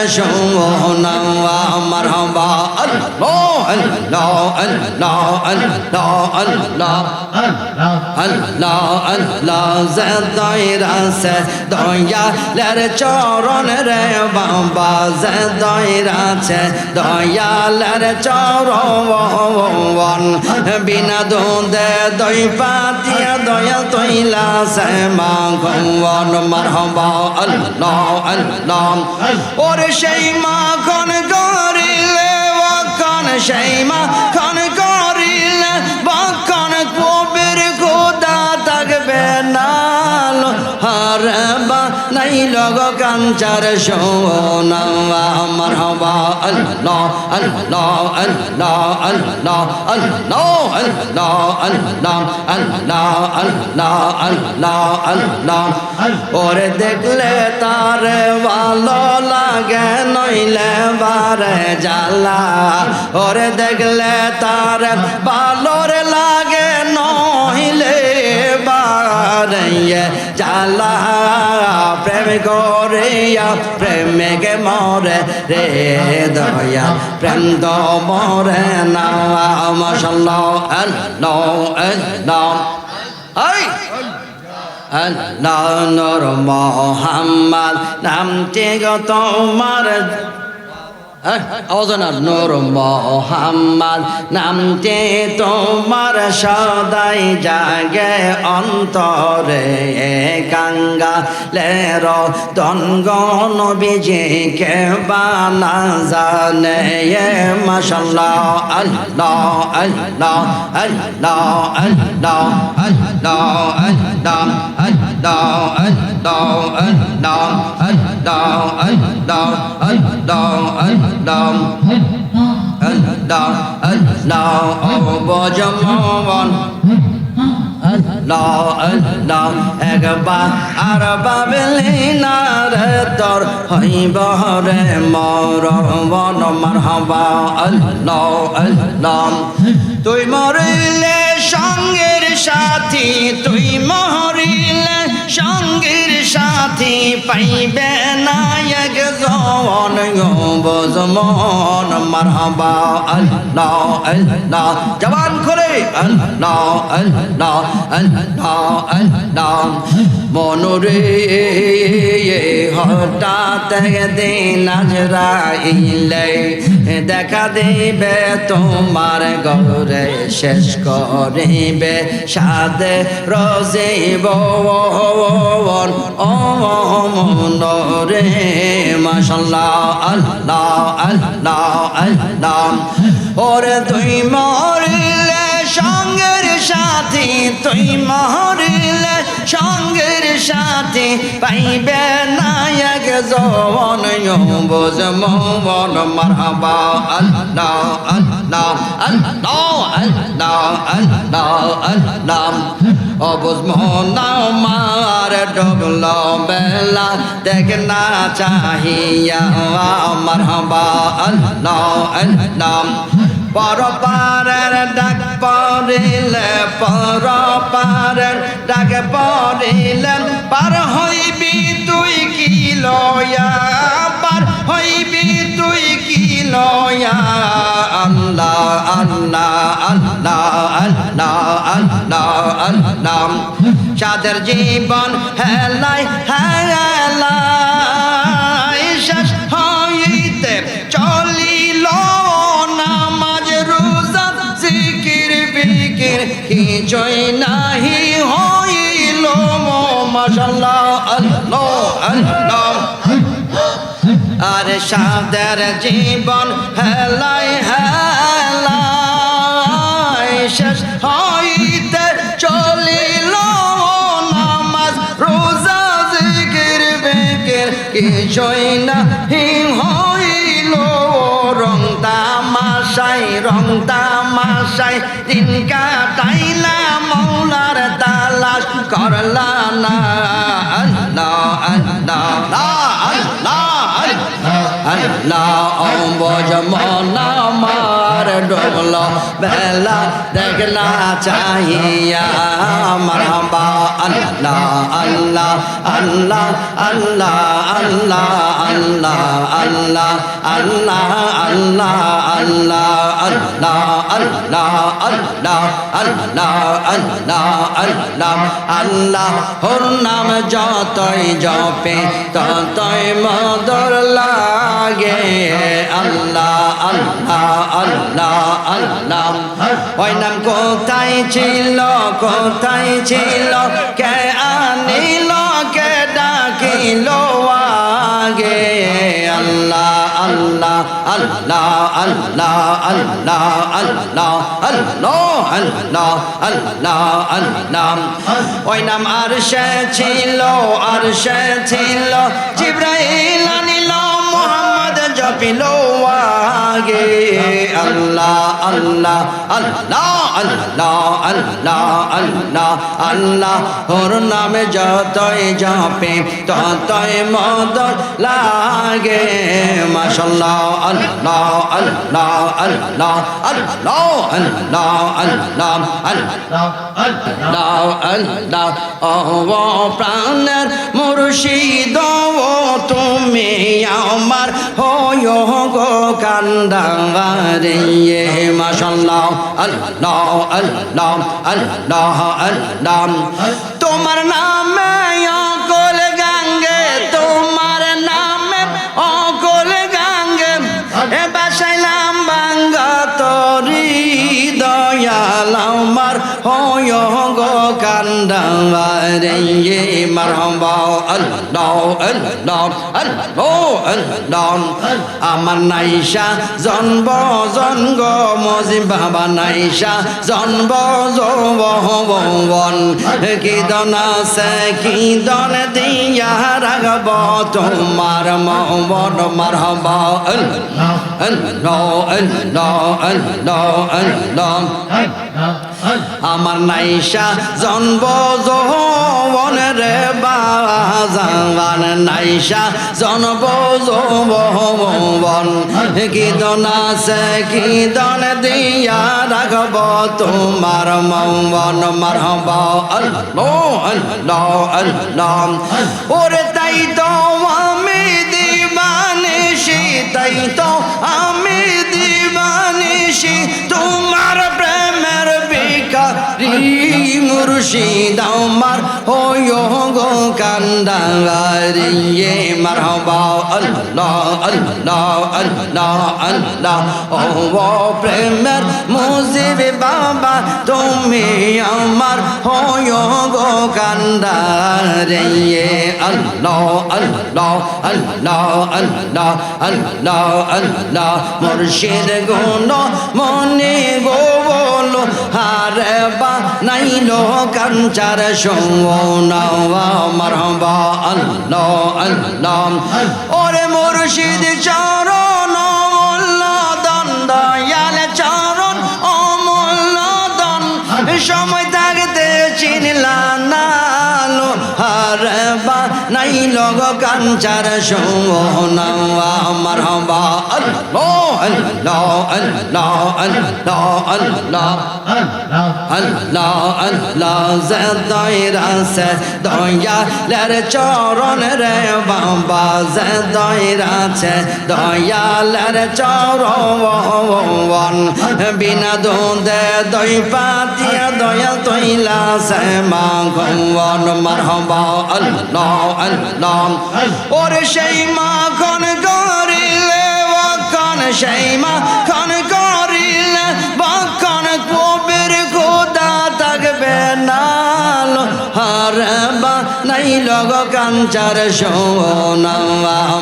সোনা মারহাবা আল্লাহ আল্লাহ আল্লাহ আল্লাহ আল্লাহ আল্লাহ আল্লাহ জয়রাসে দয়ালের চরণ রে বাবা জয়রাসে দয়ালের চরণ বিনা দুধে দই পাতিয়া দয়া তৈলা সে মাখন মারহাবা আল্লাহ আল্লাহ ওরে সেই মাখন করিলে বাখন সেই মাখন করিলে বাখন কবির খোদা থাকবে না হারবা নাই লগ কাঞ্চার সোনা মারহাবা আল্লাহ আল্লাহ আল্লাহ আল্লাহ আল্লাহ আল্লাহ আল্লাহ আল্লাহ আল্লাহ আল্লাহ আল্লাহ ওরে দেখলে তার ভালো লাগে নইলে বারে জ্বালা ওরে দেখলে তার ভালো লাগে নইলে বারে জ্বালা প্রেম করিয়া প্রেমকে মরে রে দয়া প্রেম তো মরে না মাশাআল্লাহ আল্লাহ আল্লাহ আই আল্লাহ নূর মুহাম্মদ নামটি গো তোমার নূর মুহাম্মদ নামটি তোমার সদাই জাগে অন্তরে কাঙ্গালের দঙ্গ নবীজিকে বানা জানে মাশাআল্লাহ আল্লাহ আল্লাহ আল্লাহ আল্লাহ আল্লাহ আল্লাহ আল্লাহ আল্লাহ আল্লাহ আল্লাহ আল্লাহ আল্লাহ আল্লাহ আল্লাহ আল্লাহ অবজমন আল্লাহ আল্লাহ একবার আর বাবলি না রে তোর হইব রে মরবন মারহাবা আল্লাহ আল্লাহ তুই মরিলে সঙ্গের সাথী তুই মরিলে সঙ্গের সাথী পাইবে না একজন বজমন মারহাবা আল্লাহ আল্লাহ জবান খুলে আল্লাহ আল্লাহ আল্লাহ আল্লাহ মনরে হঠাৎ দিন আজরাইলে দেখা দিবে তোমার গরে শেষ করিবে সাদে রজিব ও মনরে মাশাআল্লাহ আল্লাহ আল্লাহ আল্লাহ ওরে তুই মরিলে সঙ্গের সাথী তুই মরিলে সঙ্গের সাথী পাইবে না একজন বজমন মারহাবা আল্লাহ আল্লাহ আল্লাহ আল্লাহ আল্লাহ আল্লাহ অবজমন মার ডবল বেলা দেখ না চাহিয়া মারহাবা আল্লাহ আল্লাহ পরপারের ডাক পড়িলে পরপারের ডাক পড়িলে পার হইবি তুই কি লয়া পার হইবি তুই কি লয়া আল্লাহ আল্লাহ আল্লাহ আল্লাহ আল্লাহ আল্লাহ সাদের জীবন হেলাই হেলাই শেষ হইতে চলিল কিছুই নাহি হইল মাশাআল্লাহ আল্লাহ আল্লাহ আরে সাদের জীবন হেলাই হেলাই শেষ হইতে চলিল নামাজ রোজা জিকির বিকির কিছুই নাহি হইল রং তামাশায় দিন কাটাইলা মৌলার তালাশ করলা না আল্লাহ আল্লাহ আল্লাহ আল্লাহ অম্বুজ মন আমার ডোবলো বেলা দেখনা চাহিয়া মারহাবা আল্লাহ আল্লাহ আল্লাহ আল্লাহ আল্লাহ আল্লাহ আল্লাহ আল্লাহ আল্লাহ আল্লাহ আল্লাহ আল্লাহ আল্লাহ আল্লাহ আল্লাহ আল্লাহ আল্লাহ ওর নাম যতই জপে ততই মধুর লাগে আল্লাহ আল্লাহ আল্লাহ আল্লাহ ওই নাম কোথায় ছিল কে আনিল কে ডাকিল আগে আল্লাহ আল্লাহ আল্লাহ আল্লাহ আল্লাহ আল্লাহ আল্লাহ আল্লাহ আল্লাহ আল্লাহ ওই নাম আরশে ছিল জিবরাইল আনিল মুহাম্মদ জপিল আগে আল্লাহ আল্লাহ আল্লাহ আল্লাহ আল্লাহ আল্লাহ আল্লাহ ওর নামে যতই জপে ততই মধুর লাগে মাশাআল্লাহ আল্লাহ আল্লাহ আল্লাহ আল্লাহ আল্লাহ আল্লাহ আল্লাহ আল্লাহ ও প্রাণের মুর্শিদ তুমি আমার হয় গো কান্দারে মাশাআল্লাহ আল্লাহ আল্লাহ আল্লাহ আল্লাহ তোমার নামে অকল গাঙ্গে তোমার নামে অকল গাঙ্গে এ বাসাইলাম বাঙ্গা তরি দয়াল আমার হয় গো কান্দারে মারহাবা আল্লাহ আল্লাহ আল্লাহ আল্লাহ আমার নাইশা জন্ম জন্ম মজি বাবা নাইশা জন্ম যৌবন কি দন আছে কি দন দিয়া রাখব তোমার মন মারহাবা আল্লাহ আল্লাহ আল্লাহ আল্লাহ আল্লাহ আমার নাইশা জন্ম যৌবন রে বাজান নাইশা জন্ম যৌবন কি দন আছে কি দন দিয়া রাখব তোমার মন মারহাবা আল্লাহ আল্লাহ আল্লাহ ওরে তাই তো আমি দিবানিশি তাই তো আমি দিবানিশি তোমার প্রেমের বিকারি মুর্শিদ আমার হয় গো কান্দারি মারহাবা আল্লাহ আল্লাহ আল্লাহ আল্লাহ ও প্রেমের মুজিব বাবা তুমি আমার হয় গো কান্দারি আল্লাহ আল্লাহ আল্লাহ আল্লাহ আল্লাহ আল্লাহ মুর্শিদ গুণ মনে গো বলো হারে বা নাইলো কাঞ্চার সোনা মারহাবা আল্লাহ আল্লাহ ওরে মুর্শিদ চরণ অমূল্য দান দয়াল চরণ অমূল্য দান সময় থাকতে চিনলা না হারে বা নাইলো কাঞ্চার সোনা মারহাবা আল্লাহ আল্লাহ আল্লাহ আল্লাহ আল্লাহ আল্লাহ আল্লাহ জয়রা সে দয়ালের চরণ রে বাবা জয়রা সে দয়ালের চরণ বিনা দুধে দই পাতিয়া দয়াল তৈলা সে মাখন মারহাবা আল্লাহ আল্লাহ ওরে সেই মাখন করিলে বখন সেই মাখন করিলে বখন কবির খোদা থাকবে না হারে বা নাই লগ কাঞ্চার সোনা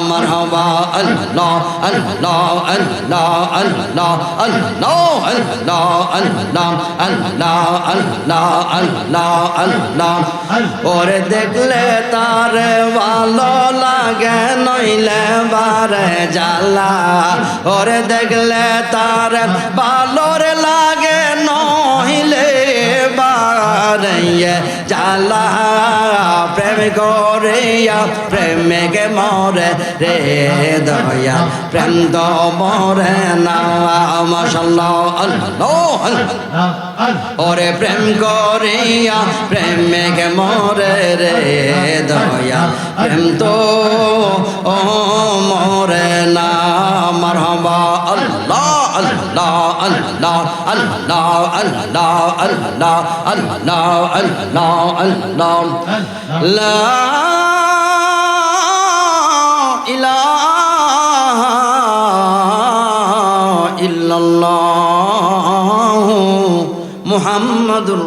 মারহাবা আল্লাহ আল্লাহ আল্লাহ আল্লাহ আল্লাহ আল্লাহ আল্লাহ আল্লাহ আল্লাহ আল্লাহ আল্লাহ ওরে দেখলে তার ভালো লাগে নইলে বারে জ্বালা ওরে দেখলে তার ভালোর লাগে নইলে বারে জ্বালা প্রেম করিয়া প্রেমিকে মরে রে দয়া প্রেম তো মরে না মাশাআল্লাহ আল্লাহ ওরে প্রেম করিয়া প্রেমিকে মরে রে দয়া প্রেম তো ও মরে না মারহাবা আল্লাহ আল্লাহ আল্লাহ আল্লাহ আল্লাহ আল্লাহ আল্লাহ আল্লাহ আল্লাহ লা ইলাহা ইল্লাল্লাহ মুহাম্মাদুর